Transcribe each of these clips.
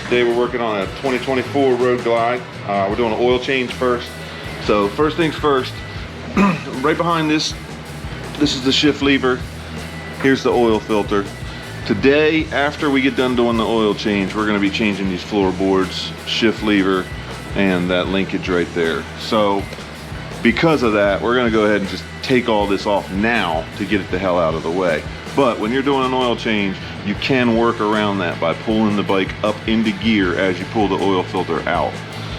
Today we're working on a 2024 Road Glide. We're doing an oil change first. So first things first, right behind this is the shift lever. Here's the oil filter. Today, after we get done doing the oil change, we're gonna be changing these floorboards, shift lever, and that linkage right there. So because of that, we're gonna go ahead and just take all this off now to get it the hell out of the way. But when you're doing an oil change, you can work around that by pulling the bike up into gear as you pull the oil filter out.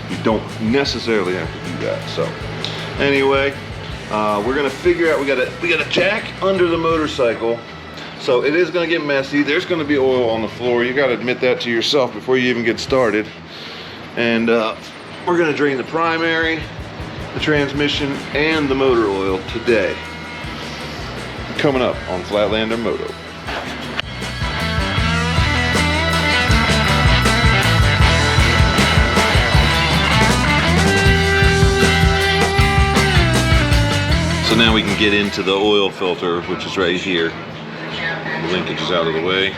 You don't necessarily have to do that. So anyway, we're gonna figure out, we got a jack under the motorcycle. So it is gonna get messy. There's gonna be oil on the floor. You gotta admit that to yourself before you even get started. And we're gonna drain the primary, the transmission, and the motor oil today. Coming up on Flatlander Moto. So now we can get into the oil filter, which is right here. The linkage is out of the way.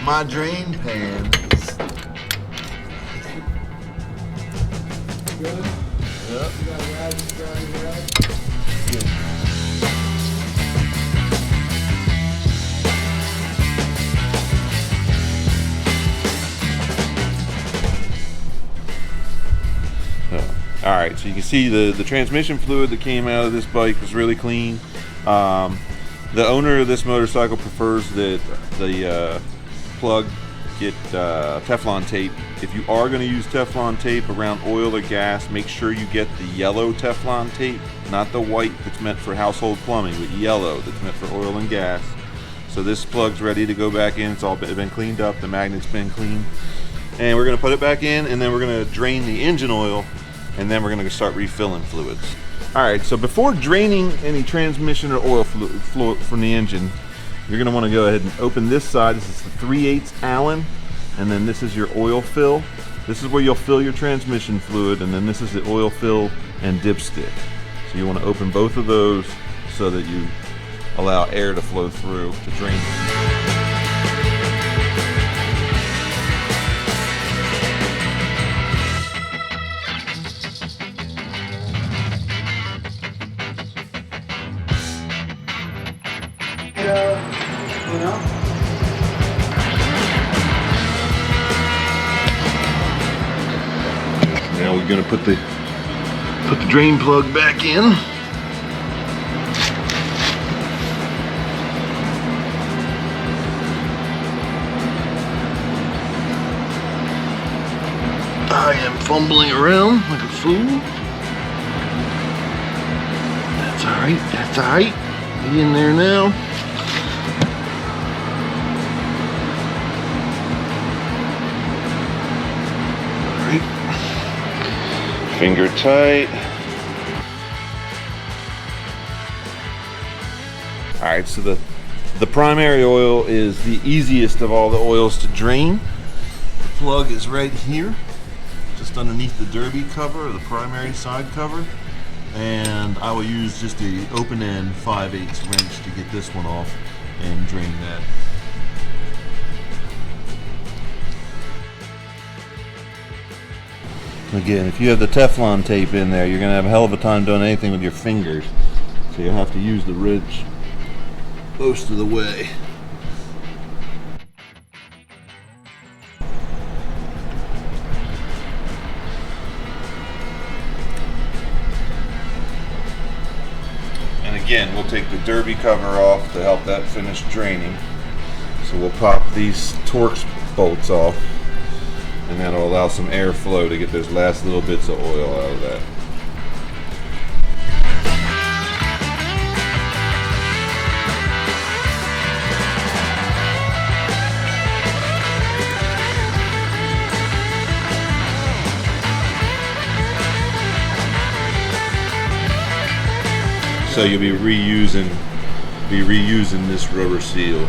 My drain pan. Good? Yep. You got a rag down your rag? Good. All right, so you can see the transmission fluid that came out of this bike was really clean. The owner of this motorcycle prefers that the plug get Teflon tape. If you are going to use Teflon tape around oil or gas, make sure you get the yellow Teflon tape, not the white that's meant for household plumbing, but yellow that's meant for oil and gas. So this plug's ready to go back in. It's all been cleaned up. The magnet's been cleaned. And we're going to put it back in, and then we're going to drain the engine oil, and then we're going to start refilling fluids. All right, so before draining any transmission or oil fluid from the engine, you're going to want to go ahead and open this side. This is the 3/8 Allen, and then this is your oil fill. This is where you'll fill your transmission fluid, and then this is the oil fill and dipstick. So you want to open both of those so that you allow air to flow through to drain. Now we're going to put the drain plug back in. I am fumbling around like a fool. That's all right. That's all right. Get in there now. Finger tight. All right, so the primary oil is the easiest of all the oils to drain. The plug is right here, just underneath the derby cover, or the primary side cover. And I will use just the open end 5/8 wrench to get this one off and drain that. Again, if you have the Teflon tape in there, you're going to have a hell of a time doing anything with your fingers. So you'll have to use the wrench most of the way. And again, we'll take the derby cover off to help that finish draining. So we'll pop these Torx bolts off, and that'll allow some airflow to get those last little bits of oil out of that. So you'll be reusing this rubber seal.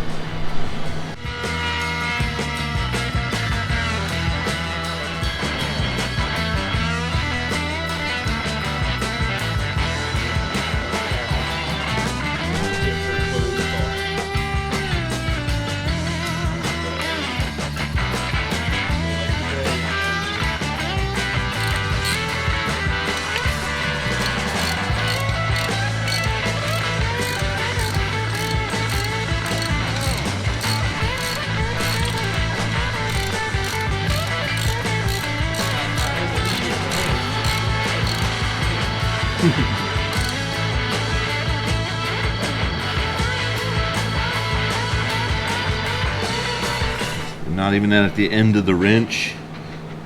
Not even at the end of the wrench.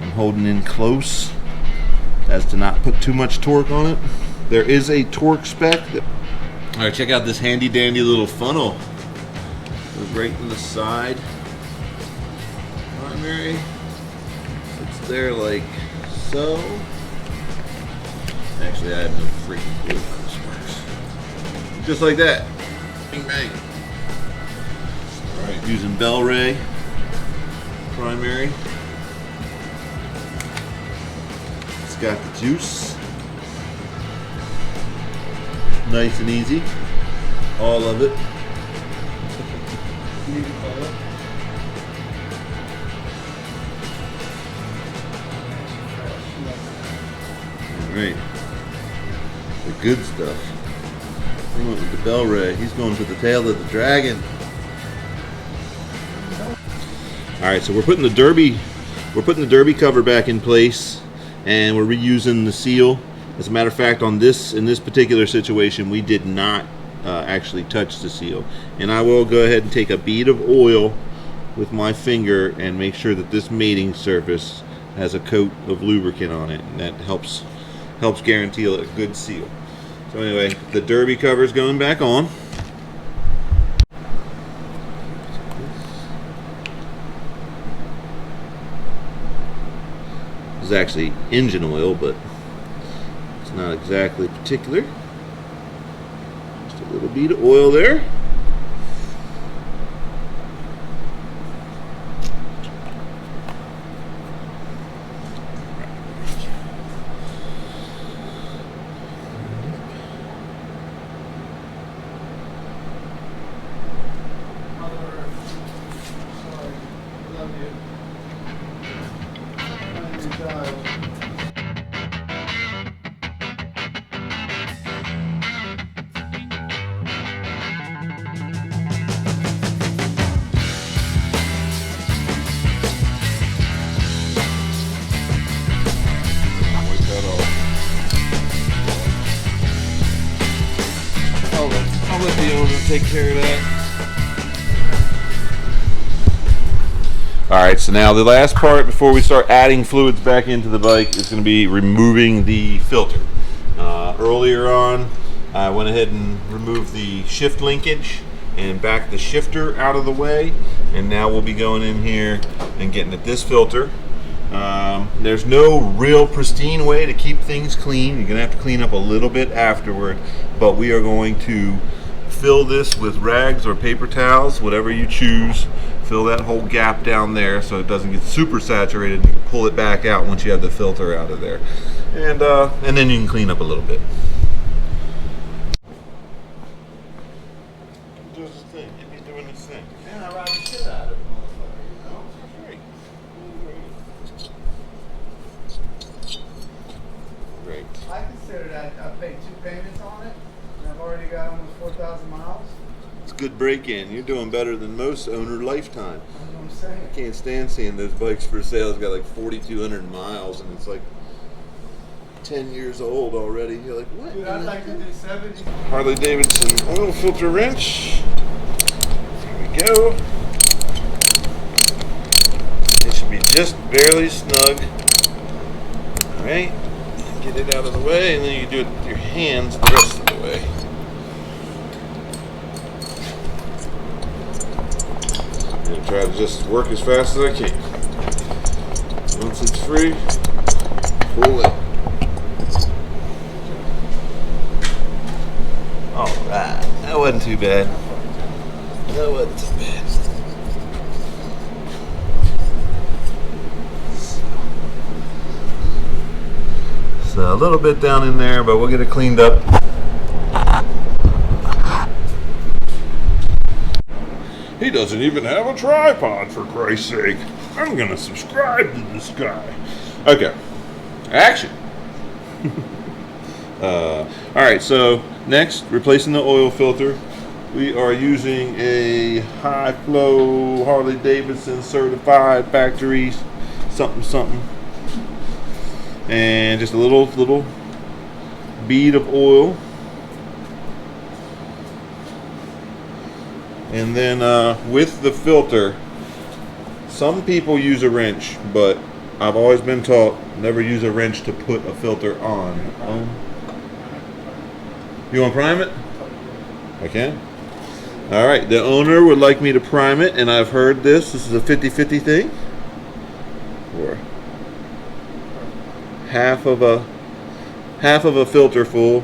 I'm holding in close as to not put too much torque on it. There is a torque spec. All right, check out this handy dandy little funnel. Goes right in the side. Primary. It's there like so. Actually, I have no freaking clue how this works. Just like that. Bing bang. All right, using bell ray. Primary. It's got the juice. Nice and easy. All of it. Alright. The good stuff. He went with the bell ray. He's going to the tail of the dragon. Alright, so we're putting the derby cover back in place, and we're reusing the seal. As a matter of fact, in this particular situation, we did not actually touch the seal. And I will go ahead and take a bead of oil with my finger and make sure that this mating surface has a coat of lubricant on it, and that helps guarantee a good seal. So anyway, the derby cover is going back on. This is actually engine oil, but it's not exactly particular. Just a little bead of oil there. I'll let the owner take care of that. Alright, so now the last part before we start adding fluids back into the bike is going to be removing the filter. Earlier on, I went ahead and removed the shift linkage and backed the shifter out of the way, and now we'll be going in here and getting at this filter. There's no real pristine way to keep things clean. You're going to have to clean up a little bit afterward, but we are going to fill this with rags or paper towels, whatever you choose. Fill that whole gap down there so it doesn't get super saturated. You can pull it back out once you have the filter out of there, and then you can clean up a little bit. Doing his thing. He's doing his thing. Man, I ride the shit out of it, motherfucker, you know? Great. I consider that I paid 2 payments on it, and I've already got almost 4,000 miles. It's a good break-in. You're doing better than most owner lifetime. That's what I'm saying. I can't stand seeing those bikes for sale. It's got like 4,200 miles, and it's like 10 years old already. You're like, what? Dude, I'd like to do 70. Harley Davidson oil filter wrench. Here we go. It should be just barely snug. All right. Get it out of the way, and then you do it with your hands the rest of the way. I'm going to try to just work as fast as I can. Once it's free, pull it. Alright, that wasn't too bad. That wasn't too bad. So a little bit down in there, but we'll get it cleaned up. He doesn't even have a tripod, for Christ's sake. I'm gonna subscribe to this guy. Okay, action. Alright, so next, replacing the oil filter. We are using a high flow Harley Davidson certified factory something. And just a little bead of oil. And then with the filter, some people use a wrench, but I've always been taught never use a wrench to put a filter on. You want to prime it? I can. Alright, the owner would like me to prime it, and I've heard this is a 50-50 thing. Or half of a filter full.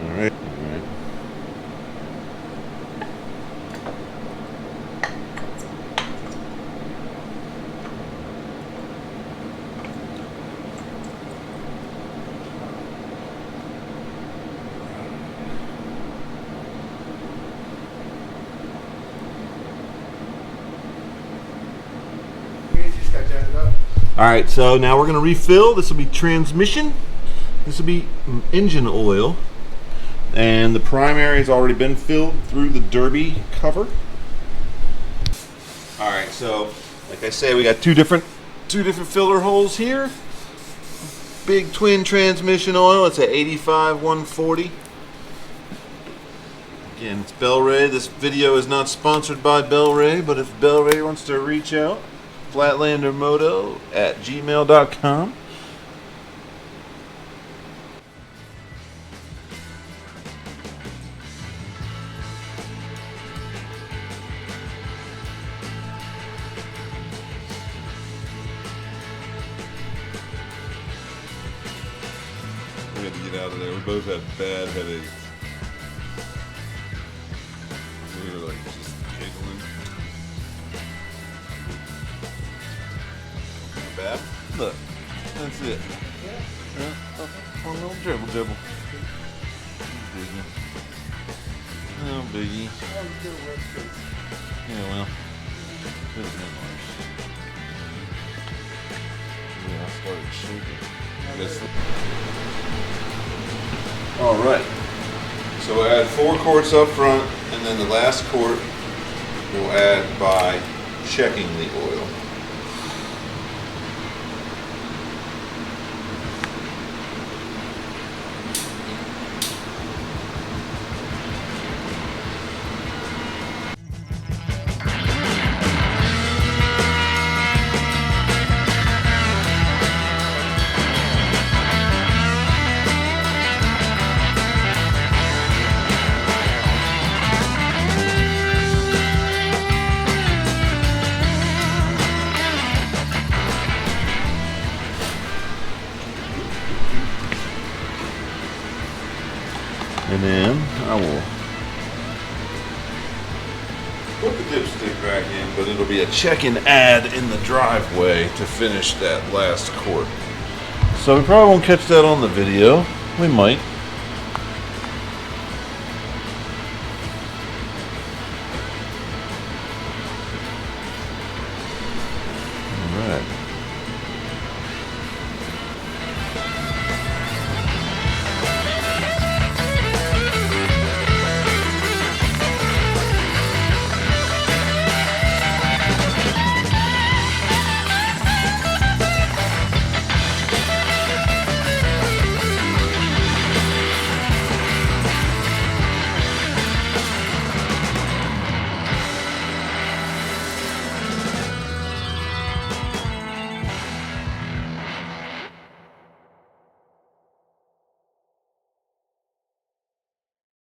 Alright. Alright, so now we're going to refill. This will be transmission. This will be engine oil. And the primary has already been filled through the derby cover. Alright, so like I say, we got two different filler holes here. Big twin transmission oil. It's at 85-140. Again, it's Bel-Ray. This video is not sponsored by Bel-Ray, but if Bel-Ray wants to reach out, flatlandermoto@gmail.com. We had to get out of there. We both had bad headaches. We were like just giggling. Bad. Look, that's it. A little dribble. Biggie. Oh, biggie. Yeah, well, could have been worse. Yeah, I started shaking. All right. So we'll add 4 quarts up front, and then the last quart we'll add by checking the oil. And then I will put the dipstick back in, but it'll be a check and add in the driveway to finish that last quart. So we probably won't catch that on the video. We might.